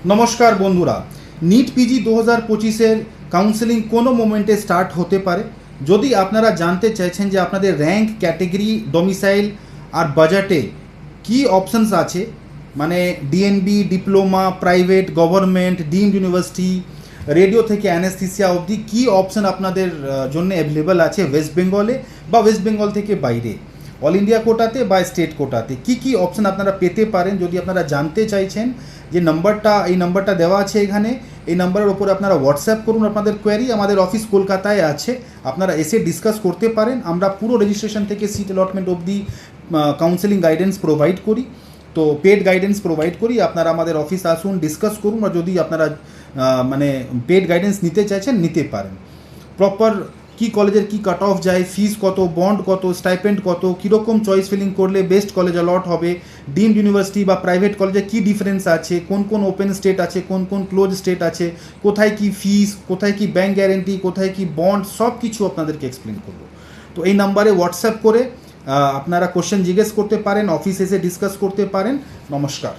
নমস্কার বন্ধুরা, NEET PG 2025-এর counselling কোনো মোমেন্টে স্টার্ট হতে পারে। যদি আপনারা জানতে চাইছেন যে আপনাদের র্যাঙ্ক, ক্যাটেগরি, ডোমিসাইল আর বাজেটে কি অপশনস আছে, মানে DNB, diploma, private, government, deemed university, radio থেকে অ্যানেস্থেসিয়া অবধি কী অপশন আপনাদের জন্য অ্যাভেলেবল আছে ওয়েস্ট বেঙ্গলে বা ওয়েস্ট বেঙ্গল থেকে বাইরে, অল ইন্ডিয়া কোটাতে বা স্টেট কোটাতে কি কি অপশন আপনারা পেতে পারেন, যদি আপনারা জানতে চাইছেন যে এই নাম্বারটা দেওয়া আছে এখানে, এই নাম্বারের ওপরে আপনারা হোয়াটসঅ্যাপ করুন আপনাদের কোয়ারি। আমাদের অফিস কলকাতায় আছে, আপনারা এসে ডিসকাস করতে পারেন। আমরা পুরো রেজিস্ট্রেশন থেকে সিট অ্যালটমেন্ট অবধি কাউন্সেলিং গাইডেন্স প্রোভাইড করি, তো পেড গাইডেন্স প্রোভাইড করি। আপনারা আমাদের অফিস আসুন, ডিসকাস করুন, আর যদি আপনারা মানে পেড গাইডেন্স নিতে চাইছেন নিতে পারেন। প্রপার কি কলেজের কি কাট অফ যায়, ফিস কত, বন্ড কত, স্টাইপেন্ড কত, কীরকম চয়েস ফিলিং করলে বেস্ট কলেজ অলট হবে, ডিমড ইউনিভার্সিটি বা প্রাইভেট কলেজে কী ডিফারেন্স আছে, কোন কোন ওপেন স্টেট আছে, কোন কোন ক্লোজ স্টেট আছে, কোথায় কি ফিস, কোথায় কি ব্যাঙ্ক গ্যারেন্টি, কোথায় কি বন্ড, সব কিছু আপনাদেরকে এক্সপ্লেন করবো। তো এই নাম্বারে হোয়াটসঅ্যাপ করে আপনারা কোশ্চেন জিজ্ঞেস করতে পারেন, অফিস এসে ডিসকাস করতে পারেন। নমস্কার।